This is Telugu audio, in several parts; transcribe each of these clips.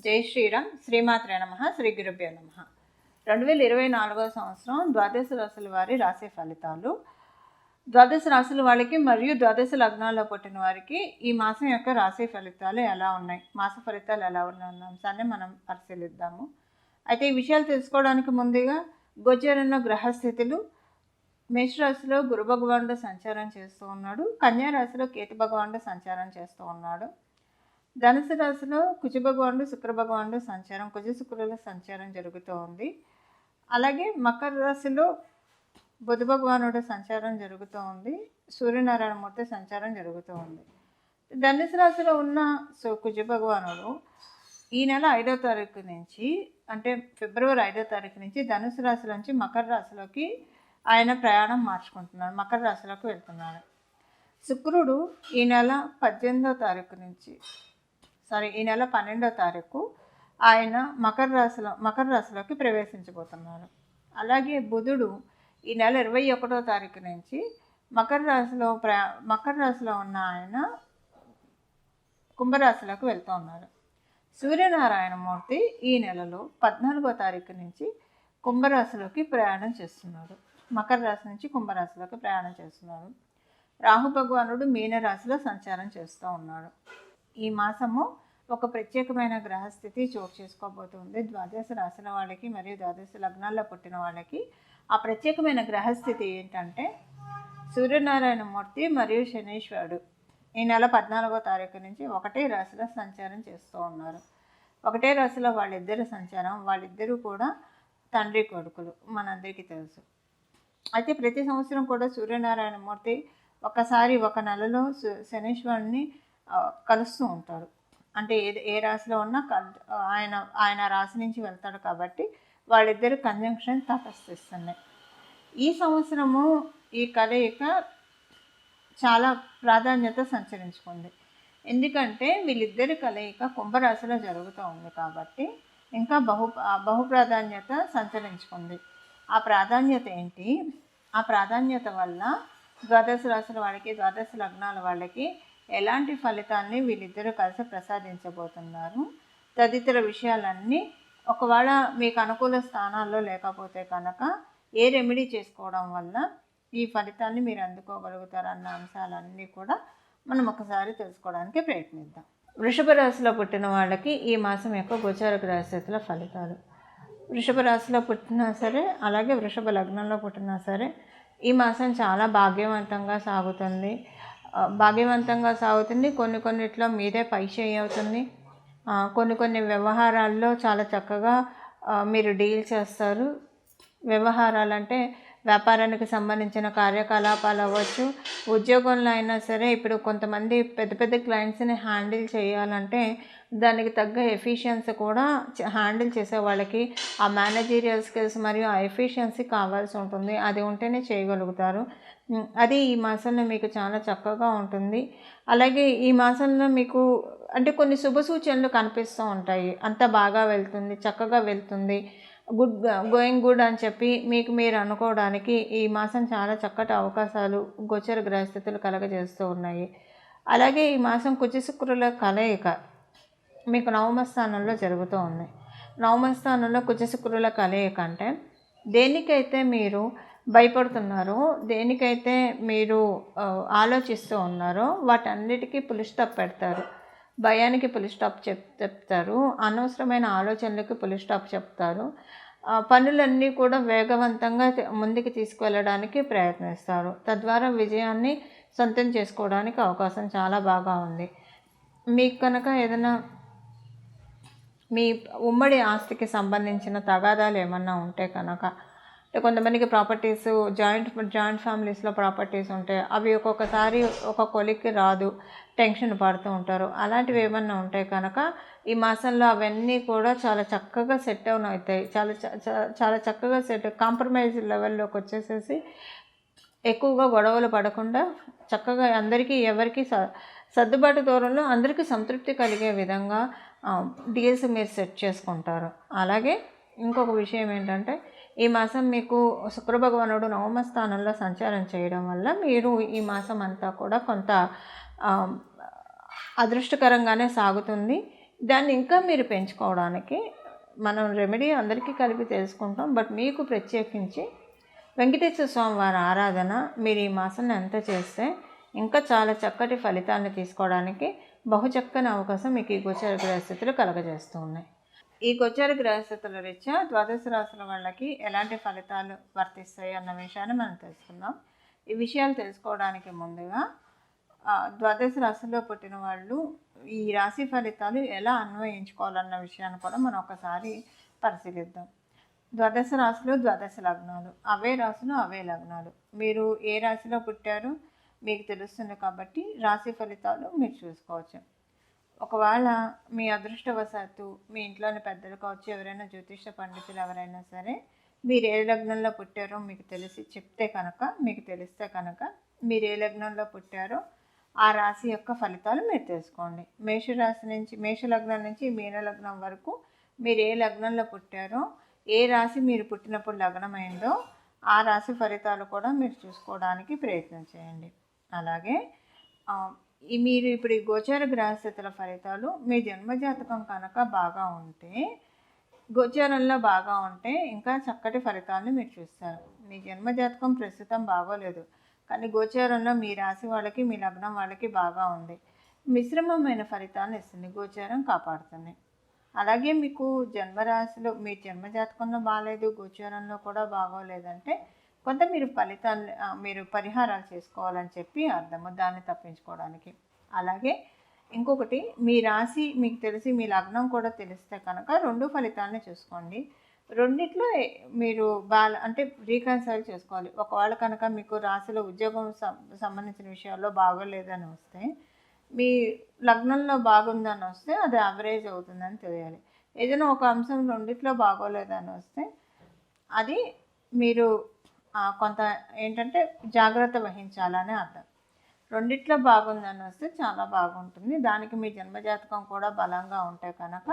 జై శ్రీరామ్. శ్రీమాత్రే నమః. శ్రీ గురుభ్యో నమః. 2024 సంవత్సరం ద్వాదశ రాశుల వారి రాశి ఫలితాలు. ద్వాదశ రాశుల వాళ్ళకి మరియు ద్వాదశ లగ్నాల్లో పుట్టిన వారికి ఈ మాసం యొక్క రాశి ఫలితాలు ఎలా ఉన్నాయి, మాస ఫలితాలు ఎలా ఉన్నాయి అన్న అంశాన్ని మనం పరిశీలిద్దాము. అయితే ఈ విషయాలు తెలుసుకోవడానికి ముందుగా గోచరంలో గ్రహస్థితులు. మేషరాశిలో గురు భగవానుడు సంచారం చేస్తూ ఉన్నాడు. కన్యా రాశిలో కేతు భగవానుడు సంచారం చేస్తూ ఉన్నాడు. ధనుసు రాశిలో కుజ భగవానుడు శుక్ర భగవానుడు సంచారం, కుజ శుక్రుల సంచారం జరుగుతూ ఉంది. అలాగే మకర రాశిలో బుధ భగవానుడు సంచారం జరుగుతూ ఉంది. సూర్యనారాయణ మూర్తి సంచారం జరుగుతూ ఉంది. ధనుసు రాశిలో ఉన్న కుజ భగవానుడు ఈ నెల 5వ తారీఖు నుంచి, అంటే ఫిబ్రవరి 5వ తారీఖు నుంచి ధనుసు రాశిలోంచి మకర రాశిలోకి ఆయన ప్రయాణం మార్చుకుంటున్నాడు, మకర రాశిలోకి వెళ్తున్నాడు. శుక్రుడు ఈ నెల 18వ తారీఖు నుంచి ఈ నెల 12వ తారీఖు ఆయన మకర రాశిలోకి ప్రవేశించబోతున్నారు. అలాగే బుధుడు ఈ నెల 21వ తారీఖు నుంచి మకర రాశిలో ఉన్న ఆయన కుంభరాశిలోకి వెళ్తూ ఉన్నారు. సూర్యనారాయణ మూర్తి ఈ నెలలో 14వ తారీఖు నుంచి కుంభరాశిలోకి ప్రయాణం చేస్తున్నారు, మకర రాశి నుంచి కుంభరాశిలోకి ప్రయాణం చేస్తున్నారు. రాహు భగవానుడు మీనరాశిలో సంచారం చేస్తూ ఉన్నాడు. ఈ మాసము ఒక ప్రత్యేకమైన గ్రహస్థితి చోటు చేసుకోబోతుంది ద్వాదశ రాశుల వాళ్ళకి మరియు ద్వాదశ లగ్నాల్లో పుట్టిన వాళ్ళకి. ఆ ప్రత్యేకమైన గ్రహస్థితి ఏంటంటే సూర్యనారాయణ మూర్తి మరియు శనీశ్వరుడు ఈ నెల 14వ తారీఖు నుంచి ఒకటే రాశిలో సంచారం చేస్తూ ఉన్నారు. ఒకటే రాశిలో వాళ్ళిద్దరు సంచారం, వాళ్ళిద్దరూ కూడా తండ్రి కొడుకులు, మనందరికీ తెలుసు. అయితే ప్రతి సంవత్సరం కూడా సూర్యనారాయణ మూర్తి ఒకసారి ఒక నెలలో శనీశ్వరుని కలుస్తూ ఉంటారు. అంటే ఏ రాశిలో ఉన్నా ఆయన రాశి నుంచి వెళ్తాడు కాబట్టి వాళ్ళిద్దరు కంజంక్షన్ తటస్థిస్తున్నాయి. ఈ సంవత్సరము ఈ కలయిక చాలా ప్రాధాన్యత సంచరించుకుంది. ఎందుకంటే వీళ్ళిద్దరి కలయిక కుంభరాశిలో జరుగుతూ ఉంది కాబట్టి ఇంకా బహు ప్రాధాన్యత సంచరించుకుంది. ఆ ప్రాధాన్యత ఏంటి? ఆ ప్రాధాన్యత వల్ల ద్వాదశ రాశుల వాళ్ళకి, ద్వాదశ లగ్నాల వాళ్ళకి ఎలాంటి ఫలితాన్ని వీళ్ళిద్దరూ కలిసి ప్రసాదించబోతున్నారు తదితర విషయాలన్నీ, ఒకవేళ మీకు అనుకూల స్థానాల్లో లేకపోతే కనుక ఏ రెమెడీ చేసుకోవడం వల్ల ఈ ఫలితాన్ని మీరు అందుకోగలుగుతారన్న అంశాలన్నీ కూడా మనం ఒకసారి తెలుసుకోవడానికి ప్రయత్నిద్దాం. వృషభ రాశిలో పుట్టిన వాళ్ళకి ఈ మాసం యొక్క గోచార గ్రహస్థితుల ఫలితాలు. వృషభ రాశిలో పుట్టినా సరే, అలాగే వృషభ లగ్నంలో పుట్టినా సరే ఈ మాసం చాలా భాగ్యవంతంగా సాగుతుంది. కొన్నిట్లో మీదే పై చేయి అవుతుంది. కొన్ని వ్యవహారాల్లో చాలా చక్కగా మీరు డీల్ చేస్తారు. వ్యవహారాలంటే వ్యాపారానికి సంబంధించిన కార్యకలాపాలు అవ్వచ్చు, ఉద్యోగంలో అయినా సరే. ఇప్పుడు కొంతమంది పెద్ద క్లయింట్స్ని హ్యాండిల్ చేయాలంటే దానికి తగ్గ ఎఫిషియన్సీ కూడా హ్యాండిల్ చేసే వాళ్ళకి ఆ మేనేజీరియల్ స్కిల్స్ మరియు ఆ ఎఫిషియన్సీ కావాల్సి ఉంటుంది. అది ఉంటేనే చేయగలుగుతారు. అది ఈ మాసంలో మీకు చాలా చక్కగా ఉంటుంది. అలాగే ఈ మాసంలో మీకు అంటే కొన్ని శుభ సూచనలు కనిపిస్తూ ఉంటాయి. అంత బాగా వెళ్తుంది, చక్కగా వెళ్తుంది, గోయింగ్ గుడ్ అని చెప్పి మీకు మీరు అనుకోవడానికి ఈ మాసం చాలా చక్కటి అవకాశాలు గోచర గ్రహస్థితులు కలగజేస్తూ ఉన్నాయి. అలాగే ఈ మాసం కుజ శుక్రుల కలయిక మీకు నవమ స్థానంలో జరుగుతూ ఉంది. నవమ స్థానంలో కుజ శుక్రుల కలయిక అంటే దేనికైతే మీరు భయపడుతున్నారో, దేనికైతే మీరు ఆలోచిస్తూ ఉన్నారో వాటన్నిటికీ పులి స్టాప్ పెడతారు. భయానికి పులి స్టాప్ చెప్తారు, అనవసరమైన ఆలోచనలకి పులి స్టాప్ చెప్తారు. పనులన్నీ కూడా వేగవంతంగా ముందుకు తీసుకువెళ్ళడానికి ప్రయత్నిస్తారు. తద్వారా విజయాన్ని సొంతం చేసుకోవడానికి అవకాశం చాలా బాగా ఉంది. మీకు కనుక ఏదైనా మీ ఉమ్మడి ఆస్తికి సంబంధించిన తగాదాలు ఏమన్నా ఉంటే కనుక, కొంతమందికి ప్రాపర్టీస్ జాయింట్ ఫ్యామిలీస్లో ప్రాపర్టీస్ ఉంటాయి, అవి ఒక్కొక్కసారి ఒక కొలిక్కి రాదు, టెన్షన్ పడుతూ ఉంటారు. అలాంటివి ఏమన్నా ఉంటే కనుక ఈ మాసంలో అవన్నీ కూడా చాలా చక్కగా సెట్ డౌన్ అవుతాయి. చాలా చక్కగా కాంప్రమైజ్ లెవెల్లోకి వచ్చేసేసి ఎక్కువగా గొడవలు పడకుండా చక్కగా అందరికీ ఎవరికి సర్దుబాటు దూరంలో అందరికీ సంతృప్తి కలిగే విధంగా డీల్స్ మీరు సెట్ చేసుకుంటారు. అలాగే ఇంకొక విషయం ఏంటంటే ఈ మాసం మీకు శుక్ర భగవానుడు నవమ స్థానంలో సంచారం చేయడం వల్ల మీరు ఈ మాసం అంతా కూడా కొంత అదృష్టకరంగానే సాగుతుంది. దాన్ని ఇంకా మీరు పెంచుకోవడానికి మనం రెమెడీ అందరికీ కలిపి తెలుసుకుంటాం. బట్ మీకు ప్రత్యేకించి వెంకటేశ్వర స్వామి వారి ఆరాధన మీరు ఈ మాసంలో ఎంత చేస్తే ఇంకా చాలా చక్కటి ఫలితాన్ని తీసుకోవడానికి బహుచక్కని అవకాశం మీకు ఈ గోచార గ్రహస్థితులు కలగజేస్తూ ఉన్నాయి. ఈ గోచార గ్రహస్థితుల రీత్యా ద్వాదశ రాశుల వాళ్ళకి ఎలాంటి ఫలితాలు వర్తిస్తాయి అన్న విషయాన్ని మనం తెలుసుకుందాం. ఈ విషయాలు తెలుసుకోవడానికి ముందుగా ద్వాదశ రాశిలో పుట్టిన వాళ్ళు ఈ రాశి ఫలితాలు ఎలా అన్వయించుకోవాలన్న విషయాన్ని కూడా మనం ఒకసారి పరిశీలిద్దాం. ద్వాదశ రాశులు ద్వాదశ లగ్నాలు, అవే రాశులు అవే లగ్నాలు. మీరు ఏ రాశిలో పుట్టారో మీకు తెలుస్తుంది కాబట్టి రాశి ఫలితాలు మీరు చూసుకోవచ్చు. ఒకవేళ మీ అదృష్టవశాత్తు మీ ఇంట్లోని పెద్దలు కావచ్చు, ఎవరైనా జ్యోతిష పండితులు ఎవరైనా సరే మీరు ఏ లగ్నంలో పుట్టారో మీకు తెలిస్తే కనుక మీరు ఏ లగ్నంలో పుట్టారో ఆ రాశి యొక్క ఫలితాలు మీరు తెలుసుకోండి. మేష లగ్నం నుంచి మీన లగ్నం వరకు మీరు ఏ లగ్నంలో పుట్టారో, ఏ రాశి మీరు పుట్టినప్పుడు లగ్నమైందో ఆ రాశి ఫలితాలు కూడా మీరు చూసుకోవడానికి ప్రయత్నం చేయండి. అలాగే మీరు ఇప్పుడు ఈ గోచార గ్రహస్థితుల ఫలితాలు మీ జన్మజాతకం కనుక బాగా ఉంటే, గోచారంలో బాగా ఉంటే ఇంకా చక్కటి ఫలితాలను మీరు చూస్తారు. మీ జన్మజాతకం ప్రస్తుతం బాగోలేదు, కానీ గోచారంలో మీ రాశి వాళ్ళకి మీ లగ్నం వాళ్ళకి బాగా ఉంది, మిశ్రమమైన ఫలితాన్ని ఇస్తుంది, గోచారం కాపాడుతుంది. అలాగే మీకు జన్మరాశిలో మీ జన్మజాతకంలో బాగాలేదు, గోచారంలో కూడా బాగోలేదంటే కొంత మీరు పరిహారాలు చేసుకోవాలని చెప్పి అర్థము, దాన్ని తప్పించుకోవడానికి. అలాగే ఇంకొకటి, మీ రాశి మీకు తెలిసి మీ లగ్నం కూడా తెలిస్తే కనుక రెండు ఫలితాలని చూసుకోండి. రెండిట్లో మీరు అంటే రీకన్సైల్ చేసుకోవాలి. ఒకవేళ కనుక మీకు రాశిలో ఉద్యోగం సంబంధించిన విషయాల్లో బాగోలేదని వస్తే, మీ లగ్నంలో బాగుందని వస్తే అది యావరేజ్ అవుతుందని తెలియాలి. ఏదైనా ఒక అంశం రెండిట్లో బాగోలేదని వస్తే అది మీరు కొంత ఏంటంటే జాగ్రత్త వహించాలని అర్థం. రెండిట్లో బాగుందని వస్తే చాలా బాగుంటుంది. దానికి మీ జన్మజాతకం కూడా బలంగా ఉంటే కనుక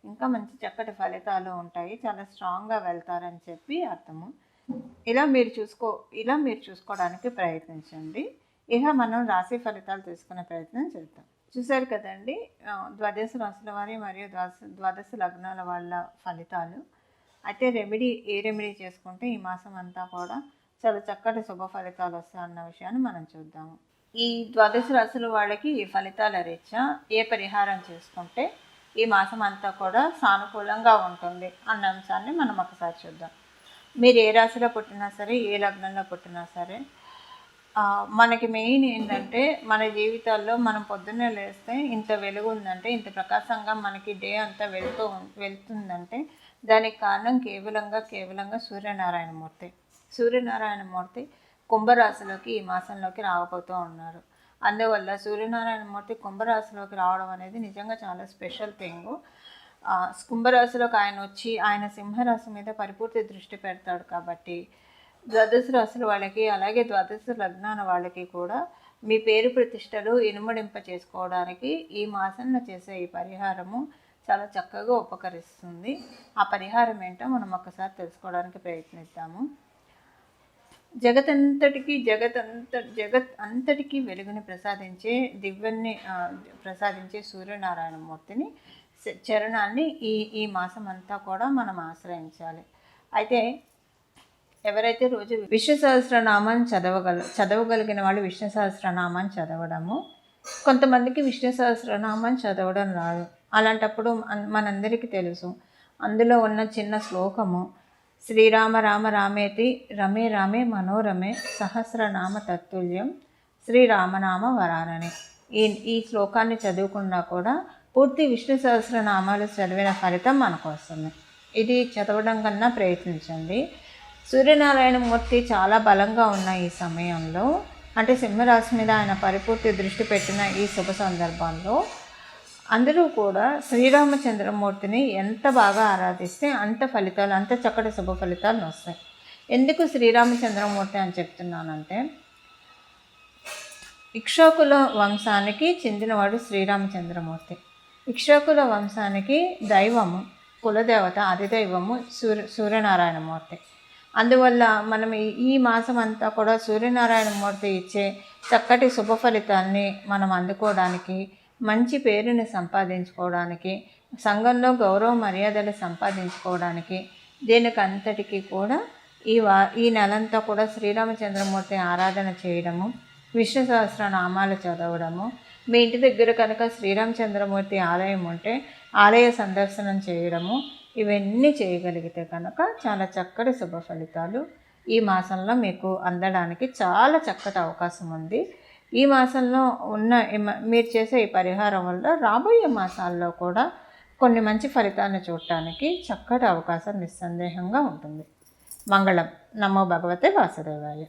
ఇంకా మంచి చక్కటి ఫలితాలు ఉంటాయి, చాలా స్ట్రాంగ్గా వెళ్తారని చెప్పి అర్థము. ఇలా మీరు చూసుకోవడానికి ప్రయత్నించండి. ఇక మనం రాశి ఫలితాలు తీసుకునే ప్రయత్నం చేద్దాం. చూశారు కదండి, ద్వాదశ రాశుల వారి మరియు ద్వాదశ లగ్నాల వాళ్ళ ఫలితాలు. అయితే ఏ రెమెడీ చేసుకుంటే ఈ మాసం అంతా కూడా చాలా చక్కటి శుభ ఫలితాలు వస్తాయన్న విషయాన్ని మనం చూద్దాము. ఈ ద్వాదశ రాశుల వాళ్ళకి ఈ ఫలితాల రీత్యా ఏ పరిహారం చేసుకుంటే ఈ మాసం అంతా కూడా సానుకూలంగా ఉంటుంది అన్న అంశాన్ని మనం ఒకసారి చూద్దాం. మీరు ఏ రాశిలో పుట్టినా సరే, ఏ లగ్నంలో పుట్టినా సరే, మనకి మెయిన్ ఏంటంటే మన జీవితాల్లో మనం పొద్దున్నే లేస్తే ఇంత వెలుగు ఉందంటే, ఇంత ప్రకాశంగా మనకి డే అంతా వెళ్తుందంటే దానికి కారణం కేవలంగా సూర్యనారాయణమూర్తి కుంభరాశిలోకి ఈ మాసంలోకి రాకపోతూ ఉన్నారు. అందువల్ల సూర్యనారాయణమూర్తి కుంభరాశిలోకి రావడం అనేది నిజంగా చాలా స్పెషల్ థింగ్. కుంభరాశిలోకి ఆయన వచ్చి ఆయన సింహరాశి మీద పరిపూర్తి దృష్టి పెడతాడు. కాబట్టి ద్వాదశ రాశుల వాళ్ళకి, అలాగే ద్వాదశ లగ్నాల వాళ్ళకి కూడా మీ పేరు ప్రతిష్టలు ఇనుమడింప చేసుకోవడానికి ఈ మాసంలో చేసే ఈ పరిహారము చాలా చక్కగా ఉపకరిస్తుంది. ఆ పరిహారం ఏంటో మనం ఒకసారి తెలుసుకోవడానికి ప్రయత్నిద్దాము. జగత్ అంతటికీ వెలుగుని ప్రసాదించే దివ్యాన్ని ప్రసాదించే సూర్యనారాయణమూర్తిని చరణాన్ని ఈ మాసం అంతా కూడా మనం ఆశ్రయించాలి. అయితే ఎవరైతే రోజు విష్ణు సహస్రనామాన్ని చదవగలిగిన వాళ్ళు విష్ణు సహస్రనామాన్ని చదవడము, కొంతమందికి విష్ణు సహస్రనామాన్ని చదవడం రాదు. అలాంటప్పుడు మనందరికీ తెలుసు, అందులో ఉన్న చిన్న శ్లోకము శ్రీరామ రామ రామేతి రమే రామే మనోరమే సహస్రనామ తత్తుల్యం శ్రీరామనామ వరానని. ఈ శ్లోకాన్ని చదువుకున్నా కూడా పూర్తి విష్ణు సహస్రనామాలు చదివిన ఫలితం మనకు వస్తుంది. ఇది చదవడం కన్నా ప్రయత్నించండి. సూర్యనారాయణమూర్తి చాలా బలంగా ఉన్న ఈ సమయంలో, అంటే సింహరాశి మీద ఆయన పరిపూర్తి దృష్టి పెట్టిన ఈ శుభ సందర్భంలో అందరూ కూడా శ్రీరామచంద్రమూర్తిని ఎంత బాగా ఆరాధిస్తే అంత చక్కటి శుభ ఫలితాలు వస్తాయి. ఎందుకు శ్రీరామచంద్రమూర్తి అని చెప్తున్నానంటే, ఇక్ష్వాకుల వంశానికి చెందినవాడు శ్రీరామచంద్రమూర్తి. ఇక్ష్వాకుల వంశానికి దైవము, కులదేవత, అధిదైవము సూర్యనారాయణమూర్తి. అందువల్ల మనం ఈ మాసం అంతా కూడా సూర్యనారాయణమూర్తి ఇచ్చే చక్కటి శుభ ఫలితాన్ని మనం అందుకోవడానికి మంచి పేరుని సంపాదించుకోవడానికి, సంఘంలో గౌరవ మర్యాదలు సంపాదించుకోవడానికి, దీనికంతటికీ కూడా ఈ నెలంతా కూడా శ్రీరామచంద్రమూర్తి ఆరాధన చేయడము, విష్ణు సహస్రనామాలు చదవడము, మీ ఇంటి దగ్గర కనుక శ్రీరామచంద్రమూర్తి ఆలయం ఉంటే ఆలయ సందర్శనం చేయడము, ఇవన్నీ చేయగలిగితే కనుక చాలా చక్కటి శుభ ఫలితాలు ఈ మాసంలో మీకు అందడానికి చాలా చక్కటి అవకాశం ఉంది. ఈ మాసంలో మీరు చేసే ఈ పరిహారం వల్ల రాబోయే మాసాల్లో కూడా కొన్ని మంచి ఫలితాలను చూడటానికి చక్కటి అవకాశం నిస్సందేహంగా ఉంటుంది. మంగళం. నమో భగవతే వాసుదేవాయ.